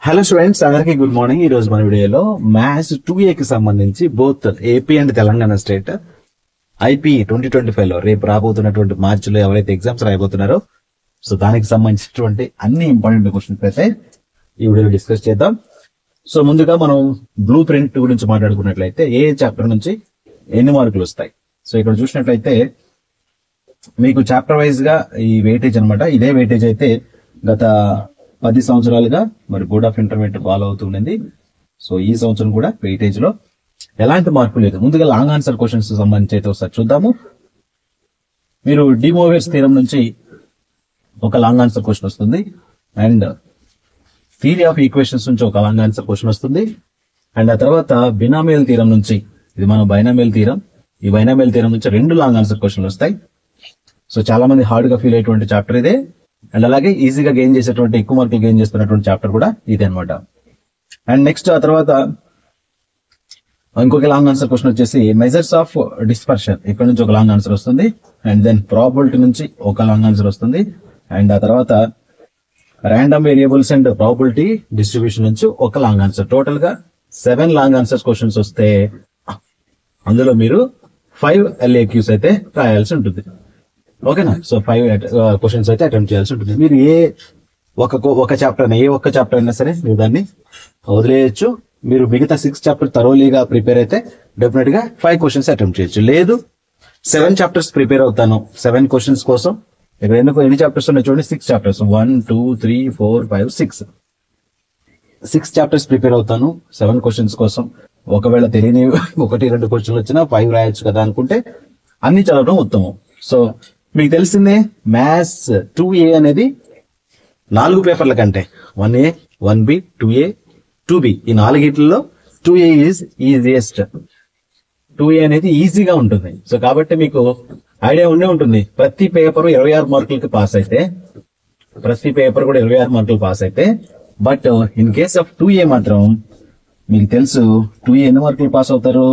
Hello students, అందరికీ good morning. ఈ రోజు మన వీడియోలో మ్యాథ్స్ 2A కి సంబంధించి both AP and Telangana state IP 2025 లో రేపు రాబోతున్నటువంటి మార్చిలో ఎవరైతే ఎగ్జామ్స్ రాయబోతున్నారో సో దానికి సంబంధించినటువంటి అన్ని ఇంపార్టెంట్ క్వశ్చన్స్ అయితే ఈ వీడియోలో డిస్కస్ చేద్దాం. సో ముందుగా మనం బ్లూ ప్రింట్ గురించి మాట్లాడుకున్నట్లయితే ఏ చాప్టర్ నుంచి ఎన్ని మార్కులు వస్తాయి. సో ఇక్కడ చూసినట్లయితే మీకు చాప్టర్ వైజ్ గా ఈ వెయిటేజ్ అనమాట. ఇదే వెయిటేజ్ అయితే గత 10 సంవత్సరాలుగా మరి బోర్డ్ ఆఫ్ ఇంటర్మీడియట్ ఫాలో అవుతుండింది. సో ఈ సంవత్సరం కూడా వెయిటేజ్ లో ఎలాంటి మార్పు లేదు. ముందుగా లాంగ్ ఆన్సర్ క్వశ్చన్స్ సంబంధించి అయితే ఒకసారి చూద్దాము. మీరు డి మోవెర్స్ థీరం నుంచి ఒక లాంగ్ ఆన్సర్ క్వశ్చన్ వస్తుంది, అండ్ థియరీ ఆఫ్ ఈక్వేషన్స్ నుంచి ఒక లాంగ్ ఆన్సర్ క్వశ్చన్ వస్తుంది, అండ్ ఆ తర్వాత బినామియల్ థీరం నుంచి, ఇది మన బైనామియల్ థీరం, ఈ బైనామియల్ థీరం నుంచి 2 లాంగ్ ఆన్సర్ క్వశ్చన్లు వస్తాయి. సో చాలా మంది హార్డ్ గా ఫీల్ అయ్యేటువంటి చాప్టర్ ఇదే, అండ్ అలాగే ఈజీగా గెయిన్ చేసేటువంటి ఎక్కువ మార్కులు గెయిన్ చేస్తున్నటువంటి చాప్టర్ కూడా ఇదే అనమాట. అండ్ నెక్స్ట్ ఆ తర్వాత ఇంకొక లాంగ్ ఆన్సర్ క్వశ్చన్ వచ్చేసి మెజర్స్ ఆఫ్ డిస్పర్షన్, ఇక్కడ నుంచి ఒక లాంగ్ ఆన్సర్ వస్తుంది, అండ్ దెన్ ప్రాబబిలిటీ నుంచి ఒక లాంగ్ ఆన్సర్ వస్తుంది, అండ్ ఆ తర్వాత random variables and probability distribution నుంచి ఒక లాంగ్ ఆన్సర్. టోటల్ గా 7 లాంగ్ ఆన్సర్ క్వశ్చన్స్ వస్తే అందులో మీరు 5 LAQs అయితే రాయాల్సి ఉంటుంది. ఓకేనా? సో 5 క్వశ్చన్స్ అయితే అటెంప్ట్ చేయాల్సి ఉంటుంది. మీరు ఒక్క చాప్టర్ అయినా సరే మీరు దాన్ని వదిలేయచ్చు. మీరు మిగతా 6 చాప్టర్ థరోలీగా ప్రిపేర్ అయితే డెఫినెట్ గా 5 క్వశ్చన్స్ అటెంప్ట్ చేయొచ్చు. లేదు 7 చాప్టర్స్ ప్రిపేర్ అవుతాను 7 క్వశ్చన్స్ కోసం, ఇక్కడ ఎన్ని చాప్టర్స్ ఉన్నాయి చూడండి, 6 చాప్టర్స్, 1 2 3 4 5 6 చాప్టర్స్ ప్రిపేర్ అవుతాను 7 క్వశ్చన్స్ కోసం. ఒకవేళ తెలియని 1-2 క్వశ్చన్లు వచ్చినా 5 రాయొచ్చు కదా అనుకుంటే అన్ని చదవడం ఉత్తమం. సో మీకు తెలిసిందే మ్యాథ్స్ 2A అనేది 4 పేపర్ల కంటే 1A 1B 2A 2B ఈ 4 2A ఈజ్ ఈజియెస్ట్. 2A అనేది ఈజీగా ఉంటుంది. సో కాబట్టి మీకు ఐడియా ఉండే ఉంటుంది, ప్రతి పేపర్ 26 మార్కులకి పాస్ అయితే, ప్రతి పేపర్ కూడా 26 మార్కులు పాస్ అయితే, but in case of 2A మాత్రం మీకు తెలుసు 2A ఎన్ని మార్కులు పాస్ అవుతారు.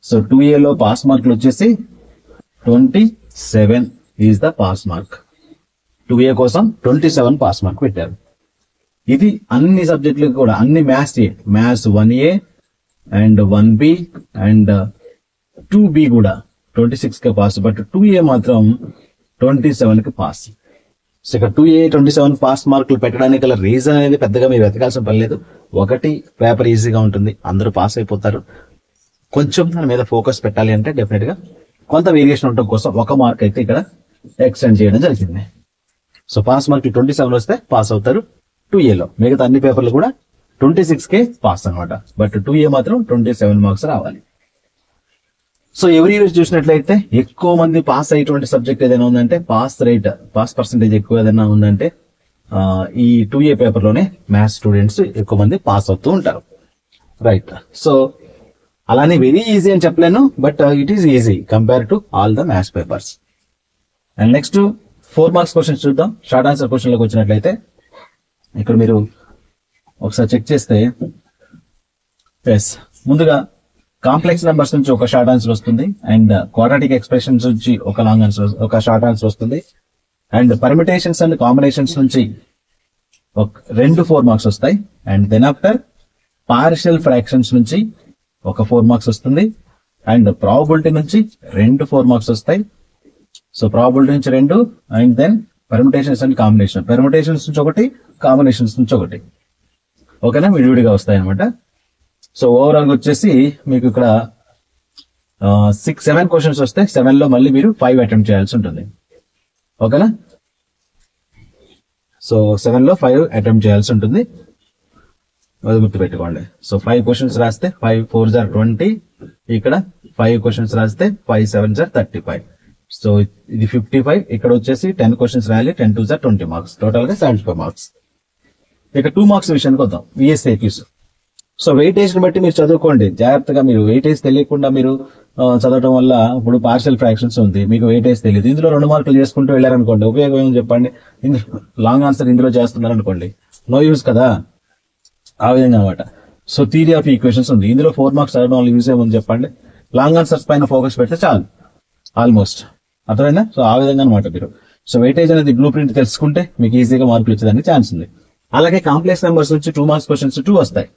సో 2A లో పాస్ మార్కులు వచ్చేసి 27 is the pass mark. 2A కోసం 27 పాస్ మార్క్ పెట్టారు. ఇది అన్ని సబ్జెక్టులకు కూడా, అన్ని maths 1A and 1B and 2B కూడా 26 కి పాస్, బట్ 2A మాత్రం 27 కి పాస్. సో ఇక్కడ 2A 27 పాస్ మార్కులు పెట్టడానికి గల రీజన్ అనేది పెద్దగా మీరు వెతకాల్సిన పని లేదు. ఒకటి పేపర్ ఈజీగా ఉంటుంది, అందరూ పాస్ అయిపోతారు. కొంచెం దాని మీద ఫోకస్ పెట్టాలి అంటే డెఫినెట్ గా కొంత వేరియేషన్ ఉండటం కోసం 1 మార్క్ అయితే ఇక్కడ ఎక్స్టెండ్ చేయడం జరిగింది. సో పాస్ మార్కులు 27 వస్తే పాస్ అవుతారు 2A లో. మిగతా అన్ని పేపర్లు కూడా 26కే పాస్ అనమాట, బట్ 2A మాత్రం 27 మార్క్స్ రావాలి. సో ఎవ్రీ ఇయర్ చూసినట్లయితే ఎక్కువ మంది పాస్ అయ్యేటువంటి సబ్జెక్ట్ ఏదైనా ఉందంటే, పాస్ పర్సెంటేజ్ ఎక్కువ ఏదైనా ఉందంటే ఈ 2A పేపర్ లోనే మ్యాథ్స్ స్టూడెంట్స్ ఎక్కువ మంది పాస్ అవుతూ ఉంటారు. రైట్. సో అలానే వెరీ ఈజీ అని చెప్పలేను, but it is easy compare to all the maths papers. And next 4 marks questions చూద్దాం. షార్ట్ ఆన్సర్ క్వశ్చన్ లోకి వచ్చినట్లయితే ఇక్కడ మీరు ఒకసారి చెక్ చేస్తే, ముందుగా కాంప్లెక్స్ నెంబర్స్ నుంచి ఒక షార్ట్ ఆన్సర్ వస్తుంది, అండ్ క్వాడ్రాటిక్ ఎక్స్ప్రెషన్స్ నుంచి ఒక షార్ట్ ఆన్సర్ వస్తుంది, అండ్ పర్మిటేషన్స్ అండ్ కాంబినేషన్స్ నుంచి 2 4 మార్క్స్ వస్తాయి, and then after partial fractions నుంచి ఒక 4 మార్క్స్ వస్తుంది, అండ్ ప్రాబబిలిటీ నుంచి 2 4 మార్క్స్ వస్తాయి. సో ప్రాబబిలిటీ నుంచి 2, and then permutations and permutations నుంచి 1, కాంబినేషన్స్ నుంచి 1. ఓకేనా? విడివిడిగా వస్తాయి అనమాట. సో ఓవరాల్ గా వచ్చేసి మీకు ఇక్కడ 7 క్వశ్చన్స్ వస్తే 7 లో మళ్ళీ మీరు 5 అటెంప్ట్ చేయాల్సి ఉంటుంది. ఓకేనా? సో 7 లో 5 అటెంప్ట్ చేయాల్సి ఉంటుంది, అది గుర్తుపెట్టుకోండి. సో 5 క్వశ్చన్స్ రాస్తే 5 4s are 20, ఇక్కడ 5 క్వశ్చన్స్ రాస్తే 5 7s are 35. సో ఇది 55. ఇక్కడ వచ్చేసి 10 క్వశ్చన్స్ రాయాలి, 10 2s are 20 మార్క్స్, టోటల్ గా 75 మార్క్స్. ఇక 2 మార్క్స్ విషయానికి వద్దాం, VSAQs. సో వెయిటేజ్ ని బట్టి మీరు చదువుకోండి జాగ్రత్తగా. మీరు వెయిటేజ్ తెలియకుండా మీరు చదవడం వల్ల, ఇప్పుడు పార్షియల్ ఫ్రాక్షన్స్ ఉంది, మీకు వెయిటేజ్ తెలియదు, ఇందులో 2 మార్కులు చేసుకుంటూ వెళ్ళారనుకోండి, ఉపయోగం ఏమని చెప్పండి. లాంగ్ ఆన్సర్ ఇందులో చేస్తున్నారు అనుకోండి, నో యూజ్ కదా, ఆ విధంగా అనమాట. సో థియరీ ఆఫ్ ఈక్వేషన్స్ ఉంది, ఇందులో 4 మార్క్స్ చదవడం వల్ల యూజ్ ఏమని చెప్పండి. లాంగ్ ఆన్సర్స్ పైన ఫోకస్ పెడితే చాలు, ఆల్మోస్ట్. అర్థమైందా? సో ఆ విధంగా అనమాట మీరు. సో వెయిటేజ్ అనేది బ్లూ ప్రింట్ తెలుసుకుంటే మీకు ఈజీగా మార్కులు వచ్చేదానికి ఛాన్స్ ఉంది. అలాగే కాంప్లెక్స్ నెంబర్స్ నుంచి 2 మార్క్స్ క్వశ్చన్స్ 2 వస్తాయి.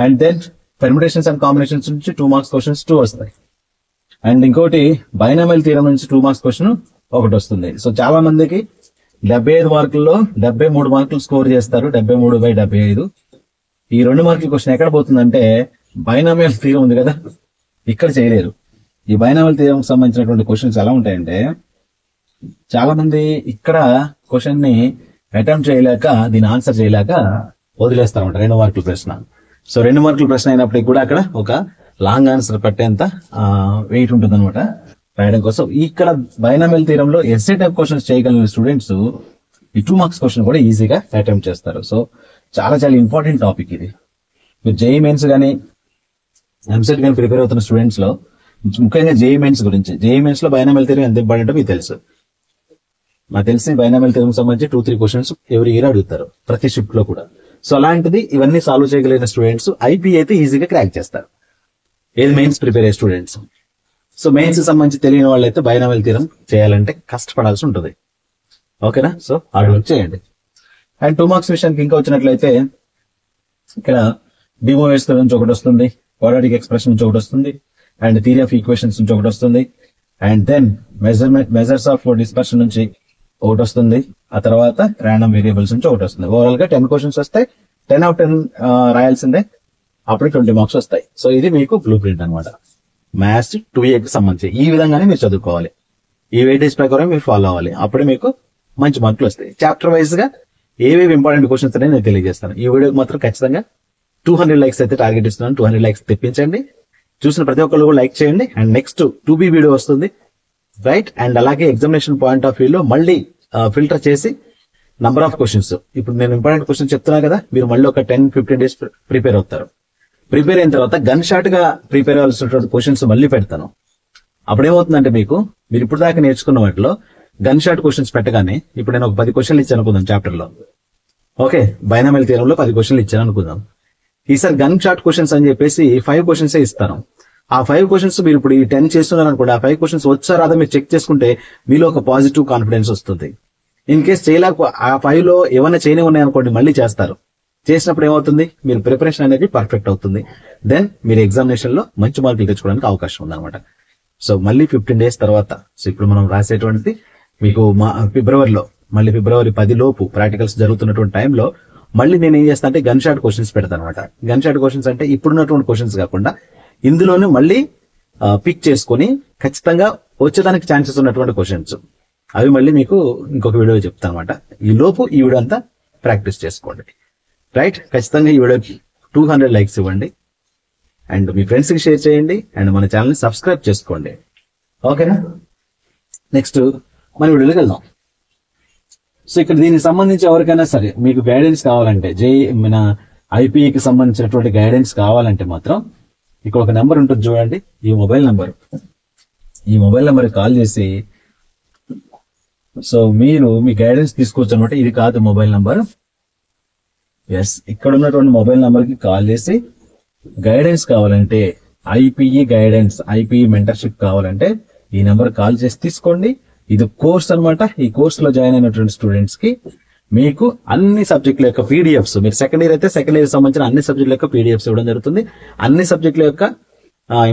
And then permutations and combinations నుంచి 2 మార్క్స్ క్వశ్చన్స్ 2 వస్తాయి. అండ్ ఇంకోటి బైనామియల్ థియరం నుంచి 2 మార్క్స్ క్వశ్చన్ ఒకటి వస్తుంది. సో చాలా మందికి 75 మార్కుల్లో 73 మార్కులు స్కోర్ చేస్తారు, 73/75. ఈ 2 మార్కుల క్వశ్చన్ ఎక్కడ పోతుందంటే బైనామియల్ థియరం ఉంది కదా, ఇక్కడ చేయలేరు. ఈ బైనామియల్ థియరం సంబంధించినటువంటి క్వశ్చన్స్ ఎలా ఉంటాయంటే చాలా మంది ఇక్కడ క్వశ్చన్ ని అటెంప్ట్ చేయలేక దీని ఆన్సర్ చేయలేక వదిలేస్తారు అనమాట 2 మార్కుల ప్రశ్న. సో 2 మార్కుల ప్రశ్న అయినప్పటికీ కూడా అక్కడ ఒక లాంగ్ ఆన్సర్ పట్టేంత వెయిట్ ఉంటుంది అనమాట రాయడం కోసం. ఇక్కడ బైనామియల్ థియరంలో ఎస్ఏ టైప్ క్వశ్చన్స్ చేయగలిగిన స్టూడెంట్స్ ఈ 2 మార్క్స్ క్వశ్చన్ కూడా ఈజీగా అటెంప్ట్ చేస్తారు. సో చాలా చాలా ఇంపార్టెంట్ టాపిక్ ఇది. మీరు జేఈ మెయిన్స్ కానీ ఎంసెట్ కానీ ప్రిపేర్ అవుతున్న స్టూడెంట్స్ లో ముఖ్యంగా జేఈ మెయిన్స్ గురించి, జేఈ మెయిన్స్ లో బైనామియల్ థియరం ఎంత ఇంపార్టెంట్ మీకు తెలుసు. నాకు తెలిసి బైనామియల్ థియరం సంబంధించి 2-3 క్వశ్చన్స్ ఎవ్రీ ఇయర్ అడుగుతారు ప్రతి షిఫ్ట్ లో కూడా. సో అలాంటిది ఇవన్నీ సాల్వ్ చేయగలిగిన స్టూడెంట్స్ ఐపీ అయితే ఈజీగా క్రాక్ చేస్తారు, ఏది మెయిన్స్ ప్రిపేర్ అయ్యే స్టూడెంట్స్. సో మెయిన్స్ సంబంధించి తెలియని వాళ్ళు అయితే బైనామియల్ థియరం చేయాలంటే కష్టపడాల్సి ఉంటుంది. ఓకేనా? సో హార్డ్ వర్క్ చేయండి. అండ్ 2 మార్క్స్ విషయానికి ఇంకా వచ్చినట్లయితే ఇక్కడ డిమోవేస్ నుంచి ఒకటి వస్తుంది, క్వాడ్రాటిక్ ఎక్స్ప్రెషన్ నుంచి ఒకటి వస్తుంది, అండ్ థియరీ ఆఫ్ ఈక్వేషన్స్ నుంచి ఒకటి వస్తుంది, and then measures of dispersion నుంచి ఒకటి వస్తుంది, ఆ తర్వాత ర్యాండమ్ వేరియబుల్స్ నుంచి ఒకటి వస్తుంది. ఓవరాల్ గా 10 క్వశ్చన్స్ వస్తాయి. 10/10 రాయాల్సిందే, అప్పుడు 20 మార్క్స్ వస్తాయి. సో ఇది మీకు బ్లూ ప్రింట్ అనమాట మ్యాథ్స్ 2A కి సంబంధించి. ఈ విధంగానే మీరు చదువుకోవాలి, ఈ వెయిటేజ్ ప్రకారం మీరు ఫాలో అవ్వాలి, అప్పుడే మీకు మంచి మార్కులు వస్తాయి. చాప్టర్ వైజ్ గా ఏవేవి ఇంపార్టెంట్ క్వశ్చన్స్ అనేది నేను తెలియజేస్తాను. ఈ వీడియోకి మాత్రం ఖచ్చితంగా 200 లైక్స్ అయితే టార్గెట్ ఇస్తున్నాను. 200 లైక్స్ తెప్పించండి. చూసిన ప్రతి ఒక్కరు కూడా లైక్ చేయండి. అండ్ నెక్స్ట్ 2B వీడియో వస్తుంది, రైట్? అండ్ అలాగే ఎగ్జామినేషన్ పాయింట్ ఆఫ్ వ్యూ లో మళ్ళీ ఫిల్టర్ చేసి నంబర్ ఆఫ్ క్వశ్చన్స్, ఇప్పుడు నేను ఇంపార్టెంట్ క్వశ్చన్ చెప్తున్నా కదా, మీరు మళ్ళీ ఒక 10-15 డేస్ ప్రిపేర్ అవుతారు. ప్రిపేర్ అయిన తర్వాత గన్ షాట్ గా ప్రిపేర్ అవ్వాల్సినటువంటి క్వశ్చన్స్ మళ్ళీ పెడతాను. అప్పుడేమవుతుందంటే మీరు ఇప్పుడు దాకా నేర్చుకున్న వాటిలో గన్ షాట్ క్వశ్చన్స్ పెట్టగానే, ఇప్పుడు నేను ఒక 10 క్వశ్చన్లు ఇచ్చాను అనుకుందాం చాప్టర్ లో, ఓకే, బైనామియల్ థియరంలో 10 క్వశ్చన్లు ఇచ్చాను అనుకుందాం. ఈసారి గన్ షాట్ క్వశ్చన్స్ అని చెప్పేసి 5 క్వశ్చన్స్ ఇస్తాను. ఆ 5 క్వశ్చన్స్ మీరు ఇప్పుడు ఈ 10 చేస్తున్నారు అనుకోండి, ఆ 5 క్వశ్చన్స్ వచ్చారా అదా మీరు చెక్ చేసుకుంటే మీలో ఒక పాజిటివ్ కాన్ఫిడెన్స్ వస్తుంది. ఇన్ కేస్ చేయలేక ఆ 5 లో ఏమైనా చేయనే ఉన్నాయనుకోండి, మళ్ళీ చేస్తారు. చేసినప్పుడు ఏమవుతుంది, మీరు ప్రిపరేషన్ అనేది పర్ఫెక్ట్ అవుతుంది. దెన్ మీరు ఎగ్జామినేషన్ లో మంచి మార్కులు తెచ్చుకోవడానికి అవకాశం ఉందన్నమాట. సో మళ్ళీ 15 డేస్ తర్వాత, సో ఇప్పుడు మనం రాసేటువంటిది మీకు ఫిబ్రవరిలో, మళ్ళీ ఫిబ్రవరి 10 లోపు ప్రాక్టికల్స్ జరుగుతున్నటువంటి టైంలో మళ్ళీ నేను ఏం చేస్తాను అంటే గన్ షాట్ క్వశ్చన్స్ పెడతాను అనమాట. గన్ షాట్ క్వశ్చన్స్ అంటే ఇప్పుడున్నటువంటి క్వశ్చన్స్ కాకుండా ఇందులోనే మళ్ళీ పిక్ చేసుకుని ఖచ్చితంగా వచ్చేదానికి ఛాన్సెస్ ఉన్నటువంటి క్వశ్చన్స్ అవి మళ్ళీ మీకు ఇంకొక వీడియో చెప్తాను అనమాట. ఈ లోపు ఈ వీడియో అంతా ప్రాక్టీస్ చేసుకోండి, రైట్? ఖచ్చితంగా ఈ వీడియోకి 200 లైక్స్ ఇవ్వండి, అండ్ మీ ఫ్రెండ్స్ కి షేర్ చేయండి, అండ్ మన ఛానల్ ని సబ్స్క్రైబ్ చేసుకోండి. ఓకేనా? నెక్స్ట్ మన వీడియోలోకి వెళ్దాం. సో ఇక్కడ దీనికి సంబంధించి ఎవరికైనా సరే మీకు గైడెన్స్ కావాలంటే, మన ఐపీకి సంబంధించినటువంటి గైడెన్స్ కావాలంటే మాత్రం ఇక్కడ ఒక నెంబర్ ఉంటుంది చూడండి, ఈ మొబైల్ నెంబర్ కాల్ చేసి, సో మీరు మీ గైడెన్స్ తీసుకోవచ్చు అనమాట. ఇది కాదు మొబైల్ నంబర్, ఎస్, ఇక్కడ ఉన్నటువంటి మొబైల్ నంబర్ కి కాల్ చేసి గైడెన్స్ కావాలంటే, ఐపీఈ గైడెన్స్, ఐపీఈ మెంటర్షిప్ కావాలంటే ఈ నెంబర్ కాల్ చేసి తీసుకోండి. ఇది కోర్స్ అన్నమాట. ఈ కోర్స్ లో జాయిన్ అయినటువంటి స్టూడెంట్స్ కి మీకు అన్ని సబ్జెక్టుల యొక్క పీడిఎఫ్స్, మీరు సెకండ్ ఇయర్ అయితే సెకండ్ ఇయర్ సంబంధించిన అన్ని సబ్జెక్టుల యొక్క పీడిఎఫ్స్ ఇవ్వడం జరుగుతుంది. అన్ని సబ్జెక్టుల యొక్క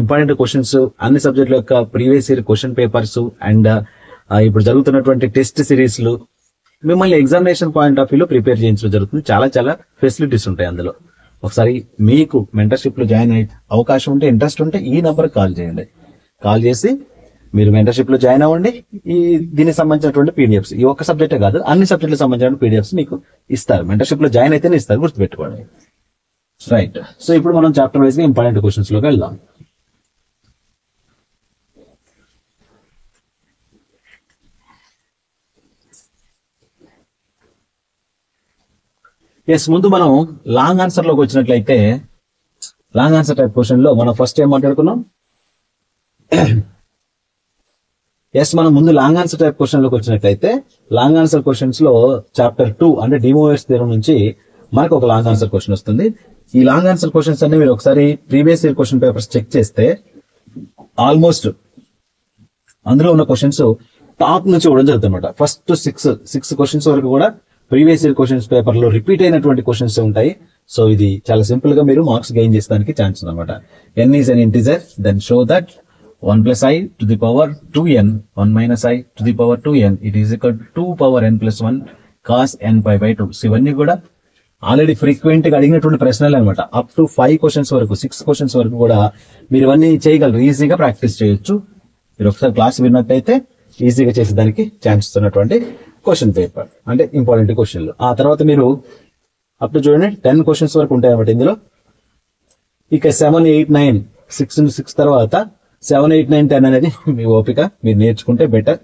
ఇంపార్టెంట్ క్వశ్చన్స్, అన్ని సబ్జెక్టుల యొక్క previous year question papers, and ఇప్పుడు జరుగుతున్నటువంటి టెస్ట్ సిరీస్లు మిమ్మల్ని ఎగ్జామినేషన్ పాయింట్ ఆఫ్ వ్యూలో ప్రిపేర్ చేయించడం జరుగుతుంది. చాలా చాలా ఫెసిలిటీస్ ఉంటాయి అందులో. ఒకసారి మీకు మెంటర్షిప్ లో జాయిన్ అయ్యే అవకాశం ఉంటే, ఇంట్రెస్ట్ ఉంటే ఈ నంబర్ కాల్ చేయండి. కాల్ చేసి మీరు మెంటర్షిప్ లో జాయిన్ అవ్వండి. దీనికి సంబంధించినటువంటి పీడిఎఫ్స్, ఈ ఒక్క సబ్జెక్టే కాదు అన్ని సబ్జెక్టులకు సంబంధించిన పీడిఎఫ్స్ మీకు ఇస్తారు. మెంటర్షిప్ లో జాయిన్ అయితేనే ఇస్తారు, గుర్తుపెట్టుకోండి, రైట్? సో ఇప్పుడు మనం చాప్టర్ వైజ్ గా ఇంపార్టెంట్ క్వశ్చన్స్ లోకి వెళ్దాం. ఎస్, ముందు మనం లాంగ్ ఆన్సర్ లోకి వచ్చినట్లయితే, లాంగ్ ఆన్సర్ టైప్ క్వశ్చన్ లో మనం ఫస్ట్ ఏం మాట్లాడుకున్నాం? ఎస్, మనం ముందు లాంగ్ ఆన్సర్ టైప్ క్వశ్చన్ లోకి వచ్చినట్లయితే, లాంగ్ ఆన్సర్ క్వశ్చన్స్ లో చాప్టర్ 2 అంటే డిమోవేస్ థియరం నుంచి మనకు ఒక లాంగ్ ఆన్సర్ క్వశ్చన్ వస్తుంది. ఈ లాంగ్ ఆన్సర్ క్వశ్చన్స్ అన్ని మీరు ఒకసారి previous year question papers check చేస్తే ఆల్మోస్ట్ అందులో ఉన్న క్వశ్చన్స్ టాప్ నుంచి ఇవ్వడం జరుగుతుంది అనమాట. ఫస్ట్ సిక్స్ క్వశ్చన్స్ వరకు కూడా ప్రీవియస్ ఇయర్ క్వశ్చన్స్ పేపర్ లో రిపీట్ అయినటువంటి క్వశ్చన్స్ ఉంటాయి. సో ఇది చాలా సింపుల్ గా మీరు మార్క్స్ గెయిన్ చేసడానికి ఛాన్స్ అనమాట. n is an integer, then show that 1 plus I to the power 2n, 1 minus I to the power 2n, it is equal to 2 power n plus 1 cos n pi by 2. So ఇవన్నీ కూడా already frequent గా అడిగినటువంటి ప్రశ్నలు అనమాట. Up to 5 questions వరకు, 6 questions వరకు కూడా మీరు ఇవన్నీ చేయగలరు, ఈజీగా ప్రాక్టీస్ చేయొచ్చు. మీరు ఒకసారి క్లాస్ విన్నట్టయితే ఈజీగా చేసేదానికి ఛాన్స్ ఉన్నటువంటి క్వశ్చన్ పేపర్, అంటే ఇంపార్టెంట్ క్వశ్చన్లు. ఆ తర్వాత మీరు అప్ టు చూడండి 10 క్వశ్చన్స్ వరకు ఉంటాయి అన్నమాట ఇందులో. ఇక 7, 8, 9, 6 తర్వాత 7, 8, 9, 10 అనేది మీ ఓపిక, మీరు నేర్చుకుంటే బెటర్,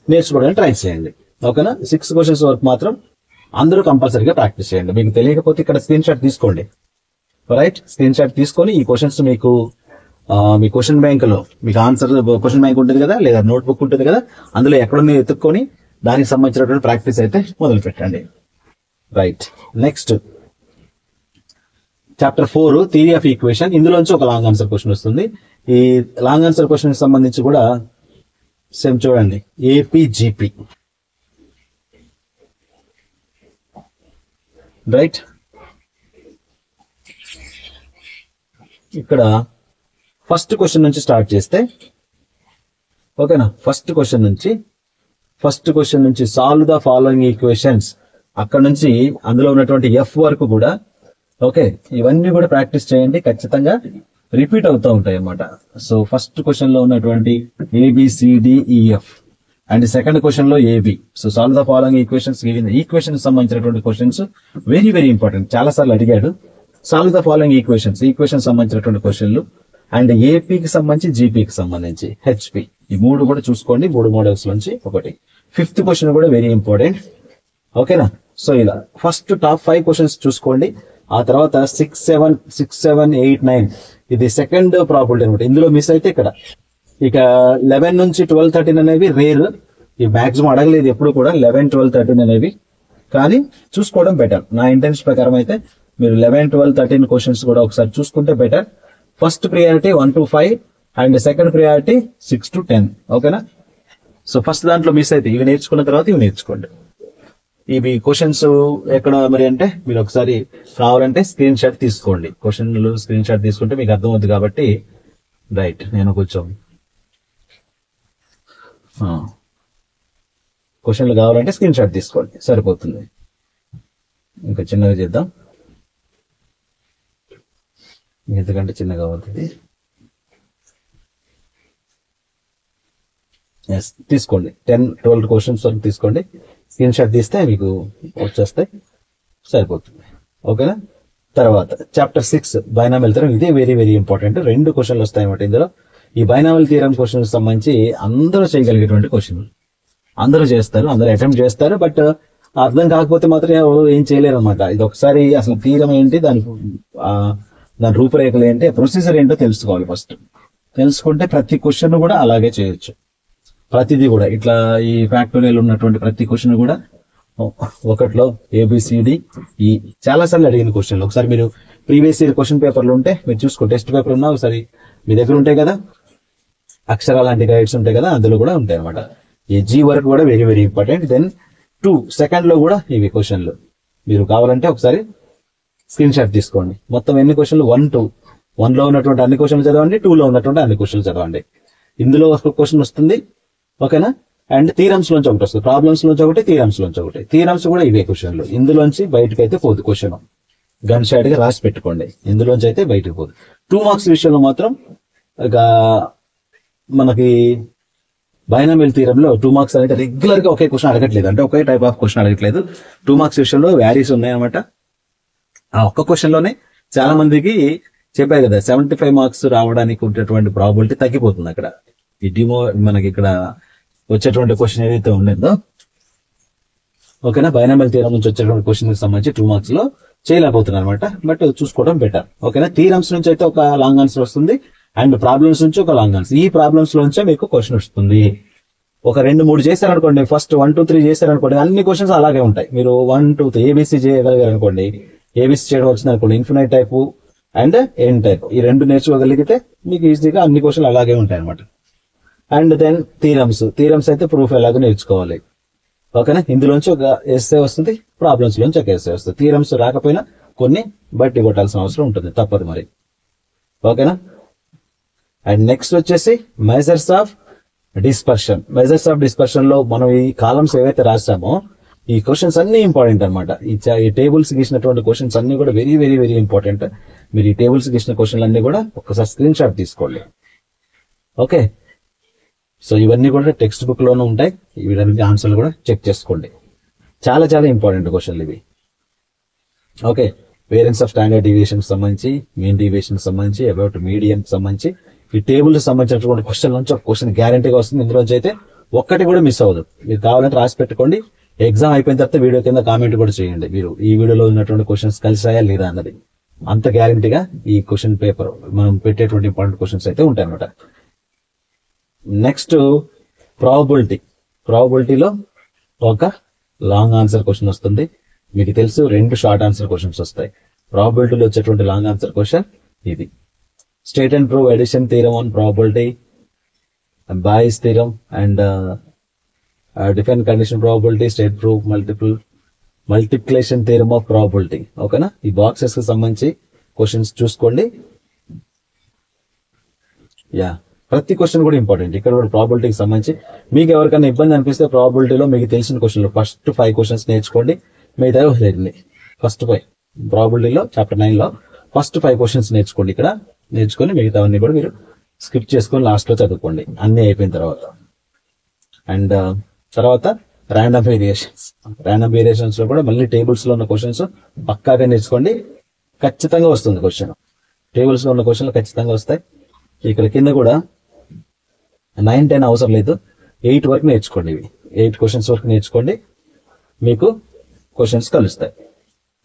నేర్చుకోవడానికి ట్రై చేయండి. ఓకేనా? 6 క్వశ్చన్స్ వరకు మాత్రం అందరూ కంపల్సరీగా ప్రాక్టీస్ చేయండి. మీకు తెలియకపోతే ఇక్కడ స్క్రీన్ షాట్ తీసుకోండి, రైట్? స్క్రీన్ షాట్ తీసుకొని ఈ క్వశ్చన్స్ మీకు మీ క్వశ్చన్ బ్యాంక్ లో మీకు ఆన్సర్ క్వశ్చన్ బ్యాంక్ ఉంటుంది కదా, లేదా నోట్ బుక్ ఉంటుంది కదా, అందులో ఎక్కడున్నా ఎత్తుక్కొని దానికి సంబంధించినటువంటి ప్రాక్టీస్ అయితే మొదలు పెట్టండి. Right, next chapter 4 theory of equation. ఇందులోంచి ఒక లాంగ్ ఆన్సర్ క్వశ్చన్ వస్తుంది. ఈ లాంగ్ ఆన్సర్ క్వశ్చన్ సంబంధించి కూడా సేమ్ చూడండి, ఏపీజీపీ. రైట్, ఇక్కడ ఫస్ట్ క్వశ్చన్ నుంచి స్టార్ట్ చేస్తే, ఓకేనా? ఫస్ట్ క్వశ్చన్ నుంచి సాల్వ్ ద ఫాలోయింగ్ ఈక్వేషన్స్, అక్కడ నుంచి అందులో ఉన్నటువంటి ఎఫ్ వరకు కూడా, ఓకే, ఇవన్నీ కూడా ప్రాక్టీస్ చేయండి. ఖచ్చితంగా రిపీట్ అవుతూ ఉంటాయి అన్నమాట. సో ఫస్ట్ క్వశ్చన్ లో ఉన్నటువంటి ఏబిసిడిఈఎఫ్ అండ్ సెకండ్ క్వశ్చన్ లో A B. So solve the following equations, equation సంబంధించినటువంటి క్వశ్చన్స్ వెరీ వెరీ ఇంపార్టెంట్. చాలా సార్లు అడిగాడు. సాల్వ్ ద ఫాలోయింగ్ ఈక్వేషన్ సంబంధించినటువంటి క్వశ్చన్లు అండ్ ఏపీకి సంబంధించి, జీపీకి సంబంధించి, హెచ్పి, ఈ 3 కూడా చూసుకోండి. 3 మోడల్స్ నుంచి ఒకటి. 5th క్వశ్చన్ కూడా వెరీ ఇంపార్టెంట్. ఓకేనా? సో ఇలా ఫస్ట్ టాప్ 5 క్వశ్చన్స్ చూసుకోండి. ఆ తర్వాత 6, 7, 8, 9 ఇది సెకండ్ ప్రాబిలిటీ అనమాట. ఇందులో మిస్ అయితే ఇక్కడ ఇక 11 నుంచి 12, 13 అనేవి రేర్. ఈ మాక్సిమం అడగలేదు ఎప్పుడు కూడా 11, 12, 13 అనేవి, కానీ చూసుకోవడం బెటర్. నా ఇంటెన్షన్ ప్రకారం అయితే మీరు 11, 12, 13 క్వశ్చన్స్ కూడా ఒకసారి చూసుకుంటే better. First priority 1 to 5 and second priority 6 to 10. ఓకేనా? సో ఫస్ట్ దాంట్లో మిస్ అయితే ఇవి నేర్చుకున్న తర్వాత ఇవి నేర్చుకోండి. ఇవి క్వశ్చన్స్ ఎక్కడ మరి అంటే మీరు ఒకసారి కావాలంటే స్క్రీన్ షాట్ తీసుకోండి. క్వశ్చన్లు స్క్రీన్ షాట్ తీసుకుంటే మీకు అర్థమవుతుంది కాబట్టి. రైట్, నేను కొంచెం క్వశ్చన్లు కావాలంటే స్క్రీన్ షాట్ తీసుకోండి, సరిపోతుంది. ఇంకా చిన్నగా చేద్దాం, ఎందుకంటే చిన్నగా అవుతుంది. ఎస్, తీసుకోండి. 10, 12 క్వశ్చన్స్ వరకు తీసుకోండి. స్క్రీన్ షాట్ తీస్తే మీకు వచ్చేస్తాయి, సరిపోతుంది. ఓకేనా? తర్వాత చాప్టర్ 6 బైనామియల్ థియరం. ఇదే వెరీ వెరీ ఇంపార్టెంట్. 2 క్వశ్చన్లు వస్తాయి అన్నమాట ఇందులో. ఈ బైనామియల్ థియరం క్వశ్చన్ సంబంధించి అందరూ చేయగలిగేటువంటి క్వశ్చన్, అందరూ చేస్తారు, అందరూ అటెంప్ట్ చేస్తారు. బట్ అర్థం కాకపోతే మాత్రం ఏం చేయలేరు అనమాట. ఇది ఒకసారి అసలు థియరం ఏంటి, దాని రూపురేఖలు ఏంటి, ప్రొసీజర్ ఏంటో తెలుసుకోవాలి. ఫస్ట్ తెలుసుకుంటే ప్రతి క్వశ్చన్ కూడా అలాగే చేయొచ్చు. ప్రతిదీ కూడా ఇట్లా ఈ ఫ్యాక్టోరియల్ ఉన్నటువంటి ప్రతి క్వశ్చన్ కూడా ఒకటిలో ఏబిసిడి ఈ చాలా సార్లు అడిగిన క్వశ్చన్లు. ఒకసారి మీరు ప్రీవియస్ ఇయర్ క్వశ్చన్ పేపర్లు ఉంటే మీరు చూసుకో, టెస్ట్ పేపర్ ఉన్నా ఒకసారి మీ దగ్గర ఉంటాయి కదా, అక్షరాలు లాంటి గైడ్స్ ఉంటాయి కదా, అందులో కూడా ఉంటాయి అనమాట. ఈ జీ వరకు కూడా very very important. Then 2 second లో కూడా ఇవి క్వశ్చన్లు. మీరు కావాలంటే ఒకసారి స్క్రీన్ షాట్ తీసుకోండి. మొత్తం ఎన్ని క్వశ్చన్లు? 1 to 1 లో ఉన్నటువంటి అన్ని క్వశ్చన్లు చదవండి, 2 లో ఉన్నటువంటి అన్ని క్వశ్చన్లు చదవండి. ఇందులో ఒక క్వశ్చన్ వస్తుంది, ఓకేనా? అండ్ థీరమ్స్ లోంచి ఒకటి వస్తుంది, ప్రాబ్లమ్స్ లోంచి ఒకటి, థీరమ్స్ లోంచి ఒకటి. థీరమ్స్ కూడా ఇవే క్వశ్చన్లు. ఇందులోంచి బయటకు అయితే పోదు క్వశ్చన్, గన్ షాట్ గా రాసి పెట్టుకోండి. ఇందులోంచి అయితే బయటకు పోదు. 2 మార్క్స్ విషయంలో మాత్రం ఇక మనకి బైనామియల్ థియరంలో 2 మార్క్స్ అనేది రెగ్యులర్ గా ఒకే క్వశ్చన్ అడగట్లేదు, అంటే ఒకే టైప్ ఆఫ్ క్వశ్చన్ అడగట్లేదు. 2 మార్క్స్ విషయంలో వ్యారీస్ ఉన్నాయన్నమాట. ఆ ఒక్క క్వశ్చన్ లోనే చాలా మందికి చెప్పారు కదా, 75 మార్క్స్ రావడానికి ఉండేటువంటి ప్రాబిలిటీ తగ్గిపోతుంది అక్కడ. ఈ మనకి ఇక్కడ వచ్చేటువంటి క్వశ్చన్ ఏదైతే ఉండేదో, ఓకేనా, బైనామియల్ థియరం నుంచి వచ్చేటువంటి క్వశ్చన్ కి సంబంధించి 2 మార్క్స్ లో చేయలేకపోతున్నారు అనమాట. బట్ చూసుకోవడం బెటర్. ఓకేనా? థియరమ్స్ నుంచి అయితే ఒక లాంగ్ ఆన్సర్ వస్తుంది అండ్ ప్రాబ్లమ్స్ నుంచి ఒక లాంగ్ ఆన్సర్. ఈ ప్రాబ్లమ్స్ లోంచే మీకు క్వశ్చన్ వస్తుంది. ఒక 2, 3 చేశారనుకోండి, ఫస్ట్ 1, 2, 3 చేశారనుకోండి, అన్ని క్వశ్చన్స్ అలాగే ఉంటాయి. మీరు 1, 2, 3 ఏబిసి చేయగలిగారు అనుకోండి, ఏబిసి చేయడం వచ్చింది అనుకోండి, infinite type and n type, ఈ 2 నేర్చుకోగలిగితే మీకు ఈజీగా అన్ని క్వశ్చన్లు అలాగే ఉంటాయి అనమాట. అండ్ దెన్ థీరమ్స్ అయితే ప్రూఫ్ ఎలాగో నేర్చుకోవాలి. ఓకేనా, ఇందులోంచి ఒక ఎస్సే వస్తుంది, ప్రాబ్లమ్స్ లోంచి ఒక ఎస్సే వస్తుంది. థీరమ్స్ రాకపోయినా కొన్ని బట్టి కొట్టాల్సిన అవసరం ఉంటుంది, తప్పదు మరి. ఓకేనా. అండ్ నెక్స్ట్ వచ్చేసి measures of dispersion. Measures of dispersion లో మనం ఈ కాలమ్స్ ఏవైతే రాసామో ఈ క్వశ్చన్స్ అన్ని ఇంపార్టెంట్ అనమాట. ఈ టేబుల్స్ గీసినటువంటి క్వశ్చన్స్ అన్ని కూడా వెరీ వెరీ వెరీ ఇంపార్టెంట్. మీరు ఈ టేబుల్స్ గీసిన క్వశ్చన్లు అన్ని కూడా ఒకసారి స్క్రీన్ షాట్ తీసుకోండి. ఓకే, సో ఇవన్నీ కూడా టెక్స్ట్ బుక్ లోనే ఉంటాయి. వీటన్నిటి ఆన్సర్లు కూడా చెక్ చేసుకోండి. చాలా చాలా ఇంపార్టెంట్ క్వశ్చన్లు ఇవి. Okay, variance of standard deviation సంబంధించి, మీన్ డీవియేషన్ సంబంధించి, అబౌట్ మీడియం సంబంధించి, ఈ టేబుల్ సంబంధించినటువంటి క్వశ్చన్ నుంచి ఒక క్వశ్చన్ గ్యారంటీగా వస్తుంది. ఇందులోంచి అయితే ఒక్కటి కూడా మిస్ అవ్వదు. మీరు కావాలంటే రాసి పెట్టుకోండి. ఎగ్జామ్ అయిపోయిన తర్వాత వీడియో కింద కామెంట్ కూడా చేయండి, మీరు ఈ వీడియోలో ఉన్నటువంటి క్వశ్చన్స్ కలిసాయా లేదా అన్నది. అంత గ్యారంటీగా ఈ క్వశ్చన్ పేపర్ మనం పెట్టేటువంటి ఇంపార్టెంట్ క్వశ్చన్స్ అయితే ఉంటాయి అనమాట. Next probability. ప్రాబబిలిటీలో ఒక లాంగ్ ఆన్సర్ క్వశ్చన్ వస్తుంది. మీకు తెలుసు 2 షార్ట్ ఆన్సర్ క్వశ్చన్స్ వస్తాయి. ప్రాబబిలిటీలో వచ్చేటువంటి లాంగ్ ఆన్సర్ క్వశ్చన్ ఇది. State and prove addition theorem on probability, Bayes theorem and define condition probability, state prove multiplication theorem of probability. ఓకేనా, ఈ బాక్సెస్ కి సంబంధించి క్వశ్చన్స్ చూసుకోండి. యా, ప్రతి క్వశ్చన్ కూడా ఇంపార్టెంట్. ఇక్కడ కూడా ప్రాబబిలిటీకి సంబంధించి మీకు ఎవరికైనా ఇబ్బంది అనిపిస్తే ప్రాబబిలిటీలో మీకు తెలిసిన క్వశ్చన్లు ఫస్ట్ 5 క్వశ్చన్స్ నేర్చుకోండి. మిగతా వదిలేయండి. ఫస్ట్ 5 ప్రాబబిలిటీలో చాప్టర్ 9 లో ఫస్ట్ 5 క్వశ్చన్స్ నేర్చుకోండి. ఇక్కడ నేర్చుకొని మిగతావన్నీ కూడా మీరు స్కిప్ చేసుకొని లాస్ట్ లో చదువుకోండి అన్ని అయిపోయిన తర్వాత. అండ్ తర్వాత ర్యాండమ్ వేరియేషన్స్. ర్యాండమ్ వేరియేషన్స్ లో కూడా మళ్ళీ టేబుల్స్ లో ఉన్న క్వశ్చన్స్ పక్కాగా నేర్చుకోండి. ఖచ్చితంగా వస్తుంది క్వశ్చన్. టేబుల్స్ లో ఉన్న క్వశ్చన్లు ఖచ్చితంగా వస్తాయి. ఇక్కడ కింద కూడా 9, 10 అవసరం లేదు, 8 వరకు నేర్చుకోండి. ఇవి 8 క్వశ్చన్స్ వరకు నేర్చుకోండి, మీకు క్వశ్చన్స్ కలుస్తాయి.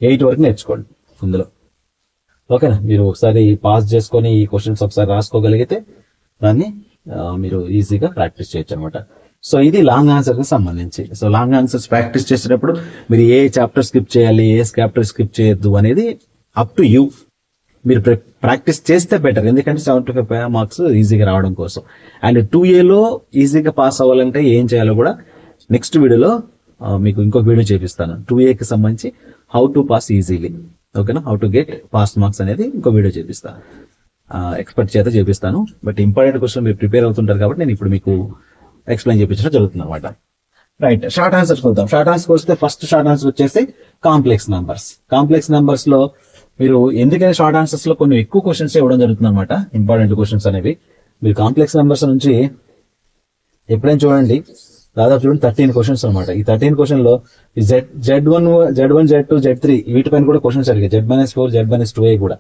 8 వరకు నేర్చుకోండి ఇందులో. ఓకేనా, మీరు ఒకసారి పాస్ చేసుకొని ఈ క్వశ్చన్స్ ఒకసారి రాసుకోగలిగితే దాన్ని మీరు ఈజీగా ప్రాక్టీస్ చేయొచ్చు అనమాట. సో ఇది లాంగ్ ఆన్సర్ కి సంబంధించి. సో లాంగ్ ఆన్సర్స్ ప్రాక్టీస్ చేసేటప్పుడు మీరు ఏ చాప్టర్ స్కిప్ చేయాలి, ఏ చాప్టర్ స్కిప్ చేయొద్దు అనేది అప్ టు యూ. మీరు ప్రాక్టీస్ చేస్తే బెటర్, ఎందుకంటే 75 మార్క్స్ ఈజీగా రావడం కోసం. అండ్ 2Aలో ఈజీగా పాస్ అవ్వాలంటే ఏం చేయాలో కూడా నెక్స్ట్ వీడియోలో మీకు ఇంకొక వీడియో చేపిస్తాను. 2Aకి సంబంధించి హౌ టు పాస్ ఈజీలీ. ఓకేనా, how to get pass marks అనేది ఇంకో వీడియో చేపిస్తాను, ఎక్స్పర్ట్ చేత చేపిస్తాను. బట్ ఇంపార్టెంట్ క్వశ్చన్ మీరు ప్రిపేర్ అవుతుంటారు కాబట్టి నేను ఇప్పుడు మీకు ఎక్స్ప్లెయిన్ చేయించడం జరుగుతుంది అనమాట. రైట్, షార్ట్ ఆన్సర్స్ చూద్దాం. షార్ట్ ఆన్సర్ వస్తే ఫస్ట్ షార్ట్ ఆన్సర్ వచ్చేసి కాంప్లెక్స్ నంబర్స్. కాంప్లెక్స్ నంబర్స్ లో మీరు ఎందుకైనా షార్ట్ ఆన్సర్స్ లో కొన్ని ఎక్కువ క్వశ్చన్స్ ఇవ్వడం జరుగుతుంది అనమాట, ఇంపార్టెంట్ క్వశ్చన్స్ అనేవి. మీరు కాంప్లెక్స్ నంబర్స్ నుంచి ఎప్పుడైనా చూడండి, దాదాపు చూడండి 13 క్వశ్చన్స్ అనమాట. ఈ 13 క్వశ్చన్ లో Z1, Z2, Z3 వీటిపైన కూడా క్వశ్చన్స్ అడిగాయి. Z-4, Z-2A కూడా.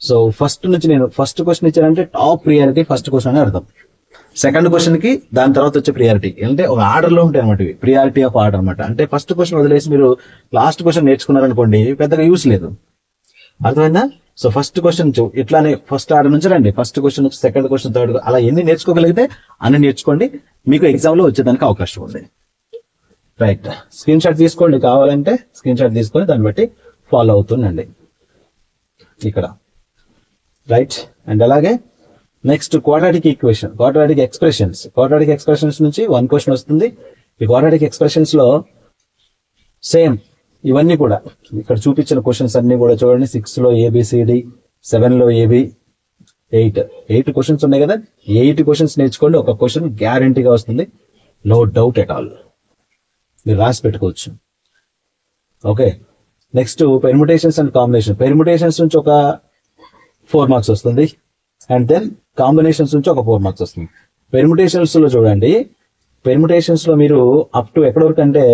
సో ఫస్ట్ నుంచి నేను ఫస్ట్ క్వశ్చన్ ఇచ్చానంటే టాప్ ప్రియారిటీ ఫస్ట్ క్వశ్చన్ అని అర్థం. సెకండ్ క్వశ్చన్ కి దాని తర్వాత వచ్చే ప్రియారిటీ అంటే ఒక ఆర్డర్ లో ఉంటాయి అనమాట. ఇవి ప్రియారిటీ ఆఫ్ ఆర్డర్ అనమాట. అంటే ఫస్ట్ క్వశ్చన్ వదిలేసి మీరు లాస్ట్ క్వశ్చన్ నేర్చుకున్నారనుకోండి పెద్దగా యూస్ లేదు, అర్థమైందా? సో ఫస్ట్ క్వశ్చన్ ఇట్లానే ఫస్ట్ ఆర్డర్ నుంచి రండి. ఫస్ట్ క్వశ్చన్ నుంచి సెకండ్ క్వశ్చన్, థర్డ్, అలా ఎన్ని నేర్చుకోగలిగితే అన్ని నేర్చుకోండి, మీకు ఎగ్జామ్ లో వచ్చేదానికి అవకాశం ఉంది. రైట్, స్క్రీన్ షాట్ తీసుకోండి, కావాలంటే స్క్రీన్ షాట్ తీసుకొని దాన్ని బట్టి ఫాలో అవుతుండండి ఇక్కడ. రైట్, అండ్ అలాగే next quadratic equation, quadratic expressions. Quadratic expressions నుంచి 1 క్వశ్చన్ వస్తుంది. ఈ క్వాడ్రాటిక్ ఎక్స్ప్రెషన్స్ లో సేమ్ ఇవన్నీ కూడా ఇక్కడ చూపించిన క్వశ్చన్స్ అన్ని కూడా చూడండి. 6 లో ABCD, 7 లో AB, 8 క్వశ్చన్స్ ఉన్నాయి కదా. 8 క్వశ్చన్స్ నేర్చుకోండి, ఒక క్వశ్చన్ గ్యారంటీగా వస్తుంది, నో డౌట్ ఎట్ ఆల్. మీరు రాసి పెట్టుకోవచ్చు. Okay, next permutations and combination. Permutations నుంచి ఒక 4 మార్క్స్ వస్తుంది, అండ్ దెన్ కాంబినేషన్స్ నుంచి ఒక 4 మార్క్స్ వస్తుంది. పెర్ముటేషన్స్ లో చూడండి, పెర్ముటేషన్స్ లో మీరు అప్ టు ఎక్కడి వరకు అంటే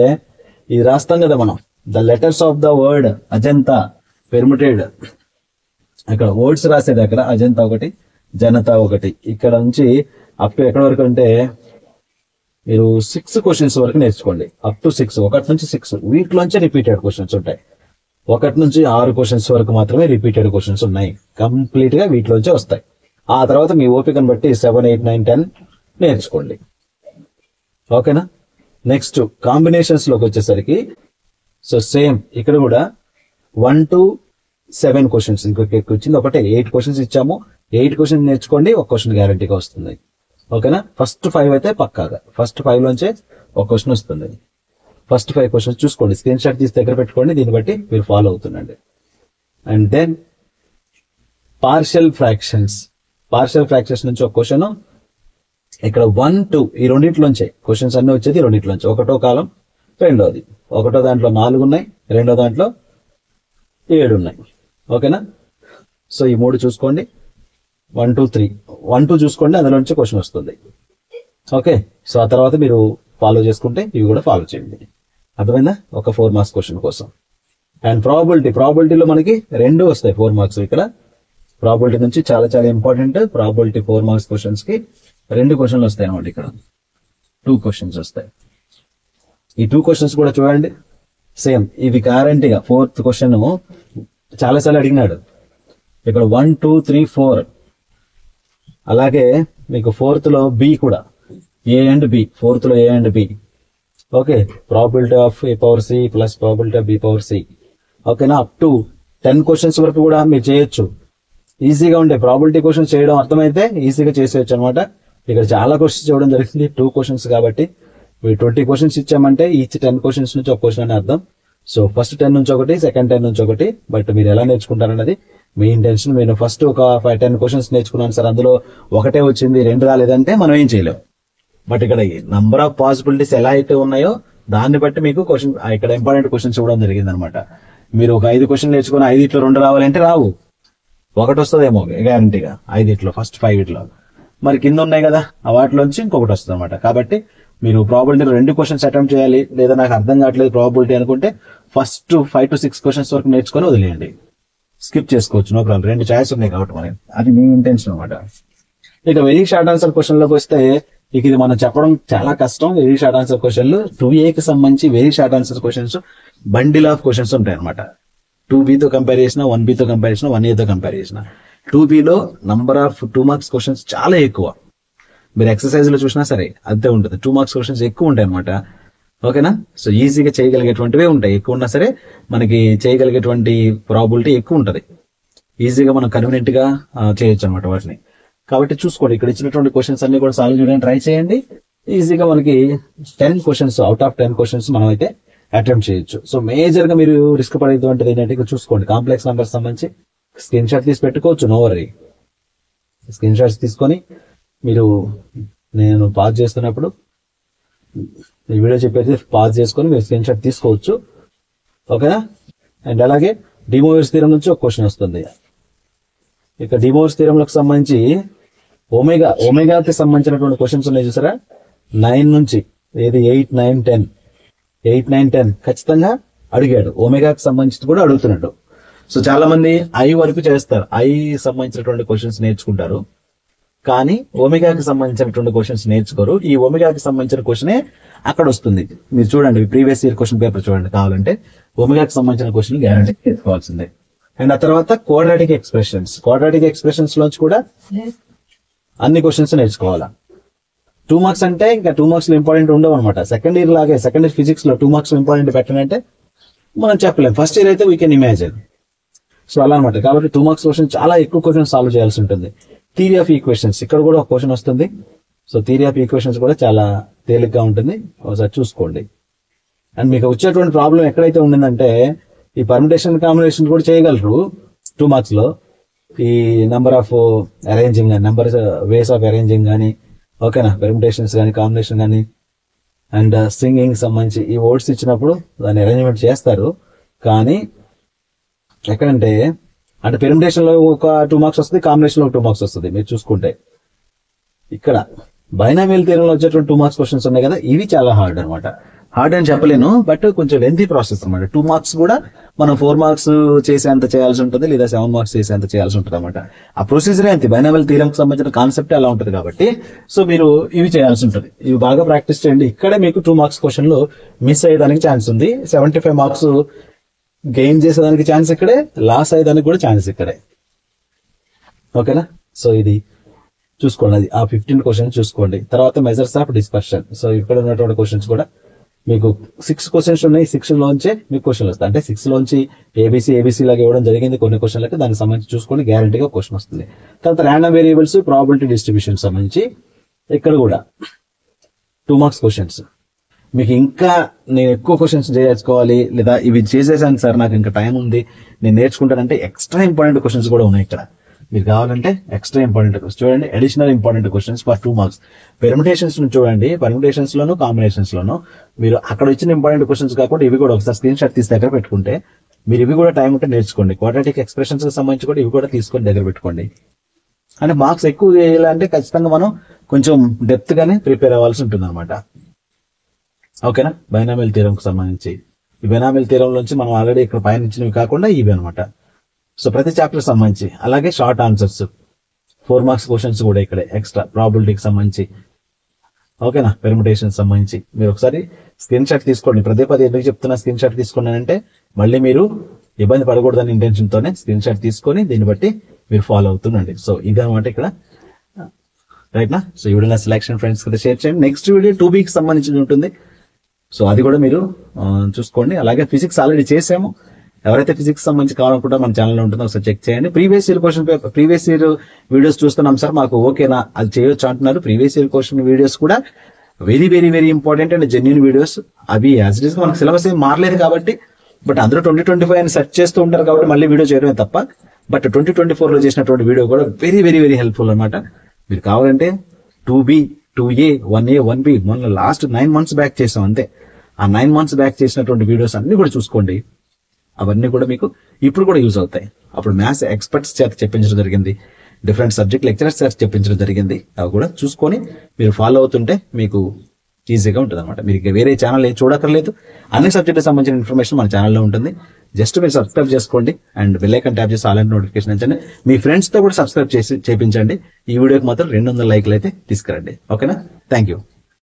ఇది రాస్తాం కదా మనం, the letters of the word Ajanta permuted. ఇక్కడ వర్డ్స్ రాసేది అక్కడ అజంతా ఒకటి, జనతా ఒకటి. ఇక్కడ నుంచి అప్ టు ఎక్కడి వరకు అంటే మీరు 6 క్వశ్చన్స్ వరకు నేర్చుకోండి. అప్ టు 6, 1 నుంచి 6 వీటిలోంచి రిపీటెడ్ క్వశ్చన్స్ ఉంటాయి. 1 నుంచి 6 క్వశ్చన్స్ వరకు మాత్రమే రిపీటెడ్ క్వశ్చన్స్ ఉన్నాయి, కంప్లీట్ గా వీటిలోంచి వస్తాయి. ఆ తర్వాత మీ ఓపికను బట్టి 7, 8, 9, 10 నేర్చుకోండి. ఓకేనా, నెక్స్ట్ కాంబినేషన్స్ లోకి వచ్చేసరికి సో సేమ్ ఇక్కడ కూడా 1 to 7 క్వశ్చన్స్ ఇంకొక వచ్చింది. ఒకటే 8 క్వశ్చన్స్ ఇచ్చాము, 8 క్వశ్చన్స్ నేర్చుకోండి, 1 క్వశ్చన్ గ్యారంటీగా వస్తుంది. ఓకేనా, ఫస్ట్ 5 అయితే పక్కాగా ఫస్ట్ 5 లోంచే 1 క్వశ్చన్ వస్తుంది. ఫస్ట్ 5 క్వశ్చన్స్ చూసుకోండి, స్క్రీన్ షాట్ తీసి దగ్గర పెట్టుకోండి, దీన్ని బట్టి మీరు ఫాలో అవుతుండండి. అండ్ దెన్ పార్షియల్ ఫ్రాక్షన్స్ నుంచి ఒక క్వశ్చన్, ఇక్కడ 1, 2 ఈ రెండింటిలోంచే క్వశ్చన్స్ అన్ని వచ్చేది రెండింటిలోంచి. ఒకటో కాలం, రెండోది. ఒకటో దాంట్లో 4 ఉన్నాయి, రెండో దాంట్లో 7 ఉన్నాయి. ఓకేనా? సో ఈ 3 చూసుకోండి. 1, 2, 3 1, 2 చూసుకోండి, అందులోంచి క్వశ్చన్ వస్తుంది. ఓకే, సో ఆ తర్వాత మీరు ఫాలో చేసుకుంటే ఇవి కూడా ఫాలో చేయండి. అర్థమైందా? ఒక 4 మార్క్స్ క్వశ్చన్ కోసం. అండ్ ప్రాబిలిటీలో మనకి 2 వస్తాయి 4 మార్క్స్. ఇక్కడ ప్రాబిలిటీ నుంచి చాలా చాలా ఇంపార్టెంట్. ప్రాబిలిటీ 4 మార్క్స్ క్వశ్చన్స్ కి 2 క్వశ్చన్లు వస్తాయి అన్నమాట. ఇక్కడ 2 క్వశ్చన్స్ వస్తాయి. ఈ 2 క్వశ్చన్స్ కూడా చూడండి, సేమ్ ఇవి గ్యారంటీగా. 4th క్వశ్చన్ చాలాసార్లు అడిగినాడు. ఇక్కడ 1, 2, 3, 4 అలాగే మీకు 4th లో బి కూడా, ఏ అండ్ బి. 4th లో A and B. Okay, probability of A power C plus probability of B power C. ఓకేనా? అప్ టు 10 క్వశ్చన్స్ వరకు కూడా మీరు చేయొచ్చు. ఈజీగా ఉండే ప్రాబిలిటీ క్వశ్చన్స్ చేయడం అర్థమైతే ఈజీగా చేసేయచ్చు అనమాట. ఇక్కడ చాలా క్వశ్చన్స్ ఇవ్వడం జరిగింది, 2 క్వశ్చన్స్ కాబట్టి. 20 క్వశ్చన్స్ ఇచ్చామంటే ఈచ్ 10 క్వశ్చన్స్ నుంచి ఒక క్వశ్చన్ అని అర్థం. సో ఫస్ట్ 10 నుంచి ఒకటి, సెకండ్ 10 నుంచి ఒకటి. బట్ మీరు ఎలా నేర్చుకుంటారన్నది మీ ఇంటెన్షన్. నేను ఫస్ట్ ఒక 5-10 క్వశ్చన్స్ నేర్చుకున్నాను సార్, అందులో ఒకటే వచ్చింది, 2 రాలేదంటే మనం ఏం చేయలేం. బట్ ఇక్కడ నంబర్ ఆఫ్ పాసిబిలిటీస్ ఎలా అయితే ఉన్నాయో దాన్ని బట్టి మీకు క్వశ్చన్, ఇక్కడ ఇంపార్టెంట్ క్వశ్చన్స్ ఇవ్వడం జరిగింది అనమాట. మీరు ఒక 5 క్వశ్చన్ నేర్చుకుని 5 2 రావాలంటే రావు, ఒకటి వస్తుందేమో గ్యారంటీగా 5 ఫస్ట్ 5 మరి కింద ఉన్నాయి కదా వాటిలోంచి ఇంకొకటి వస్తుంది అనమాట. కాబట్టి మీరు ప్రాబిలిటీ 2 క్వశ్చన్స్ అటెంప్ట్ చేయాలి. లేదా నాకు అర్థం కావట్లేదు ప్రాబిలిటీ అనుకుంటే ఫస్ట్ 5 to 6 క్వశ్చన్స్ వరకు నేర్చుకొని వదిలేయండి, స్కిప్ చేసుకోవచ్చు, నో ప్రాబ్లం. 2 ఛాయిస్ ఉన్నాయి కాబట్టి మనకి, అది మీ ఇంటెన్షన్ అనమాట. ఇక వెరీ షార్ట్ ఆన్సర్ క్వశ్చన్ లోకి వస్తే, ఇక ఇది మనం చెప్పడం చాలా కష్టం. వెరీ షార్ట్ ఆన్సర్ క్వశ్చన్లు 2A సంబంధించి very short answer questions bundle of questions ఉంటాయి అనమాట. 2B తో కంపేర్ చేసిన, 1B తో కంపేర్ చేసిన, 1A తో కంపేర్ చేసిన. 2B లో నంబర్ ఆఫ్ 2 మార్క్స్ క్వశ్చన్స్ చాలా ఎక్కువ. మీరు ఎక్సర్సైజ్ లో చూసినా సరే అంతే ఉంటుంది. 2 మార్క్స్ క్వశ్చన్స్ ఎక్కువ ఉంటాయి అనమాట. ఓకేనా? సో ఈజీగా చేయగలిగేటువంటివే ఉంటాయి. ఎక్కువ ఉన్నా సరే మనకి చేయగలిగేటువంటి ప్రాబిలిటీ ఎక్కువ ఉంటుంది. ఈజీగా మనం కన్వీనియంట్ గా చేయొచ్చు అనమాట వాటిని. కాబట్టి చూసుకోండి, ఇక్కడ ఇచ్చినటువంటి క్వశ్చన్స్ అన్ని కూడా సాల్వ్ చేయడానికి ట్రై చేయండి. ఈజీగా మనకి 10 క్వశ్చన్స్ అవుట్ ఆఫ్ 10 క్వశ్చన్స్ మనం అయితే అటెంప్ట్ చేయొచ్చు. సో మేజర్ గా మీరు రిస్క్ పడేటువంటిది ఏంటంటే, ఇక్కడ చూసుకోండి, కాంప్లెక్స్ నెంబర్స్ సంబంధించి స్క్రీన్ షాట్ తీసి పెట్టుకోవచ్చు, నో వరీ. స్క్రీన్ షాట్స్ తీసుకొని మీరు, నేను పాజ్ చేస్తున్నప్పుడు ఈ వీడియో చెప్పేది పాజ్ చేసుకొని మీరు స్క్రీన్ షాట్ తీసుకోవచ్చు. ఓకేనా? అండ్ అలాగే డిమోవర్స్ థీరం నుంచి ఒక క్వశ్చన్ వస్తుంది. ఇక డిమోవర్స్ థీరంలకు సంబంధించి ఒమేగాకి సంబంధించినటువంటి క్వశ్చన్స్ ఉన్నాయి చూసారా, 9 నుంచి ఏది 8, 9, 10 ఖచ్చితంగా అడిగాడు. ఒమేగాకి సంబంధించి కూడా అడుగుతున్నాడు. సో చాలా మంది ఐ వరకు చేస్తారు, ఐ సంబంధించినటువంటి క్వశ్చన్స్ నేర్చుకుంటారు, కానీ ఒమేగాకి సంబంధించినటువంటి క్వశ్చన్స్ నేర్చుకోరు. ఈ ఒమేగాకి సంబంధించిన క్వశ్చనే అక్కడ వస్తుంది. మీరు చూడండి, ప్రీవియస్ ఇయర్ క్వశ్చన్ పేపర్ చూడండి కావాలంటే. ఒమేగాకి సంబంధించిన క్వశ్చన్ గ్యారంటీ తీసుకోవాల్సిందే. అండ్ ఆ తర్వాత క్వాడ్రాటిక్ ఎక్స్ప్రెషన్స్ లోంచి కూడా అన్ని క్వశ్చన్స్ నేర్చుకోవాలా. 2 మార్క్స్ అంటే ఇంకా 2 మార్క్స్ ఇంపార్టెంట్ ఉండవు అనమాట. సెకండ్ ఇయర్ లాగే, సెకండ్ ఇయర్ ఫిజిక్స్ లో 2 మార్క్స్ ఇంపార్టెంట్ పెట్టనంటే మనం చెప్పలేం. ఫస్ట్ ఇయర్ అయితే వీ కెన్ ఇమాజిన్. సో అలా అనమాట. కాబట్టి 2 మార్క్స్ క్వశ్చన్ చాలా ఎక్కువ క్వశ్చన్ సాల్వ్ చేయాల్సి ఉంటుంది. థియరీ ఆఫ్ ఈక్వేషన్స్ ఇక్కడ కూడా ఒక క్వశ్చన్ వస్తుంది. సో థియరీ ఆఫ్ ఈక్వేషన్స్ కూడా చాలా తేలిగ్గా ఉంటుంది, ఒకసారి చూసుకోండి. అండ్ మీకు వచ్చేటువంటి ప్రాబ్లం ఎక్కడైతే ఉండిందంటే, ఈ పర్మిటేషన్ కాంబినేషన్ కూడా చేయగలరు 2 మార్క్స్ లో. ఈ నెంబర్ ఆఫ్ అరేంజింగ్ కానీ, నెంబర్ వేస్ ఆఫ్ అరేంజింగ్ కానీ, ఓకేనా, పెర్మిటేషన్స్ కానీ, కాంబినేషన్ కానీ, అండ్ సింగింగ్ సంబంధించి ఈ వర్డ్స్ ఇచ్చినప్పుడు దాన్ని అరేంజ్మెంట్ చేస్తారు. కానీ ఎక్కడంటే, అంటే పెర్మిటేషన్ లో ఒక 2 మార్క్స్ వస్తుంది, కాంబినేషన్ లో 2 మార్క్స్ వస్తుంది. మీరు చూసుకుంటే ఇక్కడ బైనామియల్ థియరంలో వచ్చేటువంటి 2 మార్క్స్ క్వశ్చన్స్ ఉన్నాయి కదా, ఇవి చాలా హార్డ్ అనమాట. హార్డ్ అని చెప్పలేను, బట్ కొంచెం లెంతీ ప్రాసెస్ అనమాట. 2 మార్క్స్ కూడా మనం 4 మార్క్స్ చేసేంత చేయాల్సి ఉంటుంది, లేదా 7 మార్క్స్ చేసేంత చేయాల్సి ఉంటుంది అనమాట. ఆ ప్రొసీజరే అంతే. బైనామియల్ థియరంకి సంబంధించిన కాన్సెప్ట్ అలా ఉంటుంది కాబట్టి, సో మీరు ఇవి చేయాల్సి ఉంటుంది. ఇవి బాగా ప్రాక్టీస్ చేయండి. ఇక్కడే మీకు 2 మార్క్స్ క్వశ్చన్లు మిస్ అయ్యేదానికి ఛాన్స్ ఉంది. 75 మార్క్స్ గెయిన్ చేసేదానికి ఛాన్స్ ఇక్కడే, లాస్ అయ్యేదానికి కూడా ఛాన్స్ ఇక్కడే. ఓకేనా? సో ఇది చూసుకోండి, అది ఆ 15 క్వశ్చన్స్ చూసుకోండి. తర్వాత మెజర్స్ ఆఫ్ డిస్పర్షన్. సో ఇక్కడ ఉన్నటువంటి క్వశ్చన్స్ కూడా మీకు 6 క్వశ్చన్స్ ఉన్నాయి. 6 లోంచే మీకు క్వశ్చన్లు వస్తాయి. అంటే 6 లోంచి ఏబీసీ లాగా ఇవ్వడం జరిగింది కొన్ని క్వశ్చన్లకి. దానికి సంబంధించి చూసుకొని గ్యారంటీగా క్వశ్చన్ వస్తుంది. తర్వాత ర్యాండమ్ వేరియబుల్స్, ప్రాబిలిటీ డిస్ట్రిబ్యూషన్ సంబంధించి ఇక్కడ కూడా 2 మార్క్స్ క్వశ్చన్స్. మీకు ఇంకా నేను ఎక్కువ క్వశ్చన్స్ చేసుకోవాలి లేదా ఇవి చేసేసాను సార్ నాకు ఇంకా టైం ఉంది నేను నేర్చుకుంటానంటే ఎక్స్ట్రా ఇంపార్టెంట్ క్వశ్చన్స్ కూడా ఉన్నాయి ఇక్కడ. మీరు కావాలంటే ఎక్స్ట్రా ఇంపార్టెంట్ చూడండి, additional important questions for 2 marks. Permutations చూడండి, పెర్మిటేషన్స్ లోను కాంబినేషన్స్ లోను మీరు అక్కడ ఇచ్చిన ఇంపార్టెంట్ క్వశ్చన్స్ కాకుండా ఇవి కూడా ఒకసారి స్క్రీన్ షాట్ తీసి దగ్గర పెట్టుకుంటే మీరు ఇవి కూడా టైం ఉంటే నేర్చుకోండి. క్వాడ్రాటిక్ ఎక్స్ప్రెషన్స్ కి సంబంధించి కూడా ఇవి కూడా తీసుకొని దగ్గర పెట్టుకోండి. అంటే మార్క్స్ ఎక్కువ చేయాలంటే ఖచ్చితంగా మనం కొంచెం డెప్త్ గానే ప్రిపేర్ అవ్వాల్సి ఉంటుంది అనమాట. ఓకేనా. బైనామియల్ థీరం కు సంబంధించి ఈ బైనామియల్ థీరం నుంచి మనం ఆల్రెడీ ఇక్కడ పైన ఇచ్చినవి కాకుండా ఇవి అనమాట. సో ప్రతి చాప్టర్ సంబంధించి అలాగే షార్ట్ ఆన్సర్స్ 4 మార్క్స్ క్వశ్చన్స్ కూడా ఇక్కడ ఎక్స్ట్రా ప్రాబిలిటీకి సంబంధించి. ఓకేనా. పెర్ముటేషన్ సంబంధించి మీరు ఒకసారి స్క్రీన్ షాట్ తీసుకోండి. పదే ఎందుకు చెప్తున్నా స్క్రీన్ షాట్ తీసుకున్నానంటే మళ్ళీ మీరు ఇబ్బంది పడకూడదని ఇంటెన్షన్ తోనే స్క్రీన్ షాట్ తీసుకొని దీన్ని బట్టి మీరు ఫాలో అవుతుండండి. సో ఇదనమాట ఇక్కడ రైట్ నా. సో ఈ వీడియో సెలెక్షన్ ఫ్రెండ్స్ కదా షేర్ చేయండి. నెక్స్ట్ వీడియో 2Bకి సంబంధించి ఉంటుంది. సో అది కూడా మీరు చూసుకోండి. అలాగే ఫిజిక్స్ ఆల్రెడీ చేసాము. ఎవరైతే ఫిజిక్స్ సంబంధించి కావాలనుకుంటా మన ఛానల్లో ఉంటుందో ఒకసారి చెక్ చేయండి. Previous year question paper, previous year videos చూస్తున్నాం సార్ మాకు ఓకేనా అది చేయొచ్చు అంటున్నారు. ప్రీవియస్ ఇయర్ క్వశ్చన్ వీడియోస్ కూడా very very very important and genuine videos. అవి యాజ్ ఇట్ ఈస్ మనకు సిలబస్ ఏం మారలేదు కాబట్టి, బట్ అందరూ 2025 అని సెర్చ్ చేస్తూ ఉంటారు కాబట్టి మళ్ళీ వీడియో చేయడమే తప్ప, బట్ 2024 లో చేసినటువంటి వీడియో కూడా వెరీ వెరీ వెరీ హెల్ప్ఫుల్ అనమాట. మీరు కావాలంటే 2B 2A 1A 1B మొన్న లాస్ట్ 9 months బ్యాక్ చేసాం అంతే. ఆ 9 months బ్యాక్ చేసినటువంటి వీడియోస్ అన్ని కూడా చూసుకోండి. అవన్నీ కూడా మీకు ఇప్పుడు కూడా యూజ్ అవుతాయి. అప్పుడు మ్యాథ్స్ ఎక్స్పర్ట్స్ చేత చెప్పించడం జరిగింది, డిఫరెంట్ సబ్జెక్ట్ లెక్చరర్స్ చేత చెప్పించడం జరిగింది. అవి కూడా చూసుకొని మీరు ఫాలో అవుతుంటే మీకు ఈజీగా ఉంటుంది అనమాట. మీరు వేరే ఛానల్ ఏం చూడక్కర్లేదు. అన్ని సబ్జెక్టుకి సంబంధించిన ఇన్ఫర్మేషన్ మన ఛానల్లో ఉంటుంది. జస్ట్ మీరు సబ్స్క్రైబ్ చేసుకోండి అండ్ బెల్ ఐకాన్ ట్యాప్ చేసి ఆల్ నోటిఫికేషన్ ఇచ్చండి. మీ ఫ్రెండ్స్ తో కూడా సబ్స్క్రైబ్ చేసి చేయించండి. ఈ వీడియోకి మాత్రం 200 లైక్లు అయితే తీసుకురండి. ఓకేనా. Thank you.